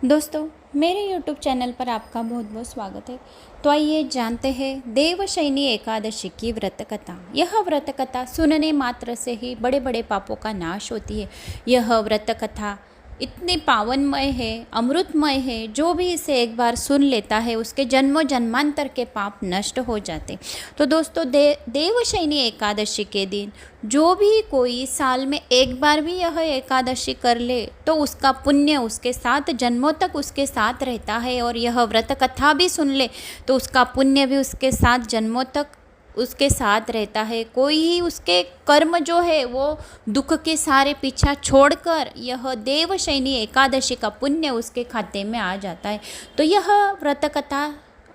दोस्तों, मेरे YouTube channel पर आपका बहुत बहुत स्वागत है। तो आइए जानते हैं देवशयनी एकादशी की व्रत कथा। यह व्रत कथा सुनने मात्र से ही बड़े बड़े पापों का नाश होती है। यह व्रत कथा इतनी पावनमय है, अमृतमय है। जो भी इसे एक बार सुन लेता है उसके जन्मों जन्मांतर के पाप नष्ट हो जाते। तो दोस्तों, देवशयनी एकादशी के दिन जो भी कोई साल में एक बार भी यह एकादशी कर ले तो उसका पुण्य उसके साथ जन्मों तक उसके साथ रहता है। और यह व्रत कथा भी सुन ले तो उसका पुण्य भी उसके साथ जन्मों तक उसके साथ रहता है। कोई ही उसके कर्म जो है वो दुख के सारे पीछा छोड़कर यह देवशयनी एकादशी का पुण्य उसके खाते में आ जाता है। तो यह व्रत कथा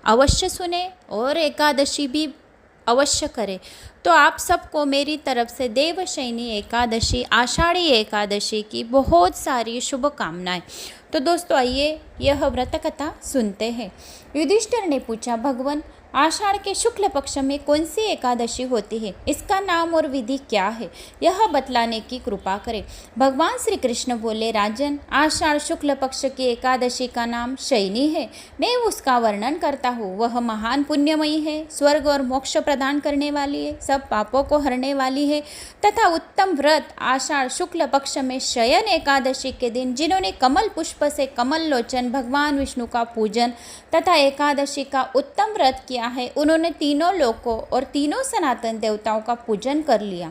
अवश्य सुने और एकादशी भी अवश्य करें। तो आप सबको मेरी तरफ से देवशयनी एकादशी, आषाढ़ी एकादशी की बहुत सारी शुभकामनाएं। तो दोस्तों, आइए यह व्रत कथा सुनते हैं। युधिष्ठिर ने पूछा, भगवान, आषाढ़ के शुक्ल पक्ष में कौन सी एकादशी होती है? इसका नाम और विधि क्या है? यह बतलाने की कृपा करें। भगवान श्री कृष्ण बोले, राजन, आषाढ़ शुक्ल पक्ष की एकादशी का नाम शयनी है। मैं उसका वर्णन करता हूँ। वह महान पुण्यमयी है, स्वर्ग और मोक्ष प्रदान करने वाली है, सब पापों को हरने वाली है तथा उत्तम व्रत आषाढ़ शुक्ल पक्ष में शयन एकादशी के दिन जिन्होंने कमल पुष्प से कमल लोचन भगवान विष्णु का पूजन तथा एकादशी का उत्तम व्रत किया है, उन्होंने तीनों लोकों और तीनों सनातन देवताओं का पूजन कर लिया।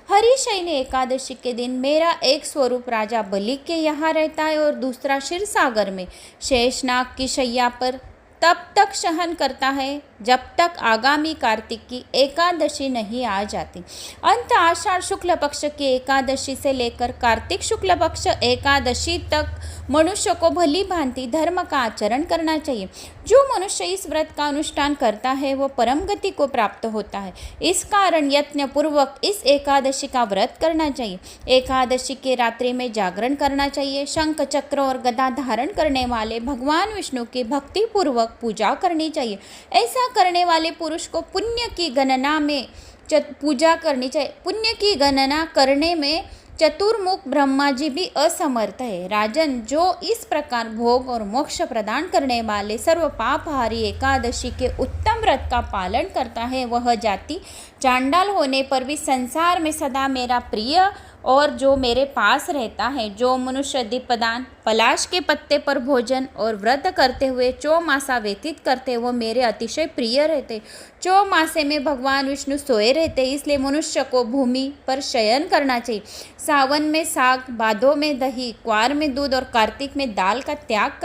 हरिशयनी एकादशी के दिन मेरा एक स्वरूप राजा बलि के यहाँ रहता है और दूसरा क्षीर सागर में शेषनाग की शैया पर तब तक शयन करता है जब तक आगामी कार्तिक की एकादशी नहीं आ जाती। अंत आषाढ़ शुक्ल पक्ष की एकादशी से लेकर कार्तिक शुक्ल पक्ष एकादशी तक मनुष्य को भली भांति धर्म का आचरण करना चाहिए। जो मनुष्य इस व्रत का अनुष्ठान करता है वो परम गति को प्राप्त होता है। इस कारण यत्न पूर्वक इस एकादशी का व्रत करना चाहिए। एकादशी के रात्रि में जागरण करना चाहिए। शंख चक्र और गदा धारण करने वाले भगवान विष्णु की भक्ति पूर्वक पूजा करनी चाहिए। ऐसा करने वाले पुरुष को पुण्य की गणना में पूजा करनी चाहिए। पुण्य की गणना करने में चतुर्मुख ब्रह्मा जी भी असमर्थ है। राजन, जो इस प्रकार भोग और मोक्ष प्रदान करने वाले सर्व पापहारी एकादशी के उत्तम व्रत का पालन करता है वह जाति चांडाल होने पर भी संसार में सदा मेरा प्रिय और जो मेरे पास रहता है। जो मनुष्य दीपदान, पलाश के पत्ते पर भोजन और व्रत करते हुए चौमासा व्यतीत करते वो मेरे अतिशय प्रिय रहते। चौमासे में भगवान विष्णु सोए रहते, इसलिए मनुष्य को भूमि पर शयन करना चाहिए। सावन में साग, भादों में दही, क्वार में दूध और कार्तिक में दाल का त्याग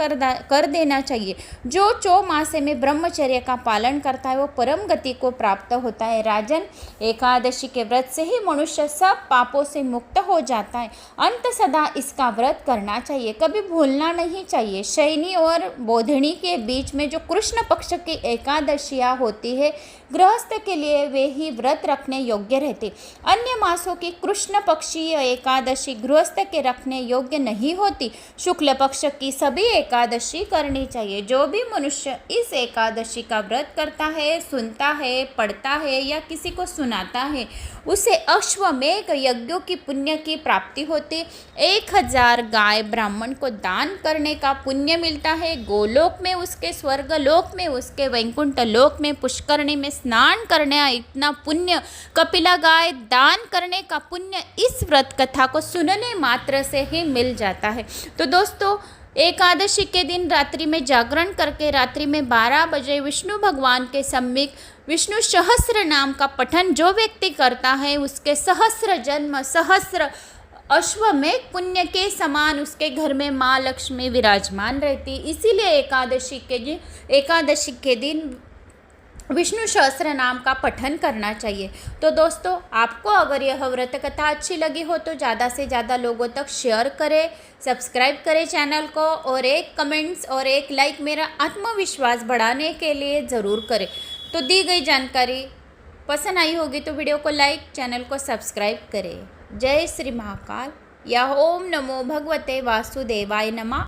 कर देना चाहिए। जो चौमासे में ब्रह्मचर्य का पालन करता है वो परम गति को प्राप्त होता है। राजन, एकादशी के व्रत से ही मनुष्य सब पापों से मुक्त हो जाता है। अंत सदा इसका व्रत करना चाहिए, कभी भूलना नहीं चाहिए। शयनी और बोधनी के बीच में जो कृष्ण पक्ष की एकादशियाँ होती है, गृहस्थ के लिए वे ही व्रत रखने योग्य रहते। अन्य मासों की कृष्ण पक्षीय एकादशी गृहस्थ के रखने योग्य नहीं होती। शुक्ल पक्ष की सभी एकादशी करनी चाहिए। जो भी मनुष्य इस एकादशी का व्रत करता है, सुनता है, पढ़ता है या किसी को सुनाता है, उसे अश्वमेघ यज्ञों की पुण्य की प्राप्ति होती। 1000 गाय ब्राह्मण को दान करने का पुण्य मिलता है। गोलोक में उसके, स्वर्गलोक में उसके, वैकुंठ लोक में पुष्करणी में स्नान करने इतना पुण्य, कपिला गाय दान करने का पुण्य इस व्रत कथा को सुनने मात्र से ही मिल जाता है। तो दोस्तों, एकादशी के दिन रात्रि में जागरण करके रात्रि में 12 बजे विष्णु भगवान के सम्मुख विष्णु सहस्र नाम का पठन जो व्यक्ति करता है उसके सहस्र जन्म, सहस्र अश्वमेघ पुण्य के समान उसके घर में माँ लक्ष्मी विराजमान रहती। इसीलिए एकादशी के दिन विष्णु सहस्त्र नाम का पठन करना चाहिए। तो दोस्तों, आपको अगर यह व्रत कथा अच्छी लगी हो तो ज़्यादा से ज़्यादा लोगों तक शेयर करें, सब्सक्राइब करें चैनल को और एक कमेंट्स और एक लाइक मेरा आत्मविश्वास बढ़ाने के लिए ज़रूर करें। तो दी गई जानकारी पसंद आई होगी तो वीडियो को लाइक, चैनल को सब्सक्राइब करें। जय श्री महाकाल। या ओम नमो भगवते वासुदेवाय नमः।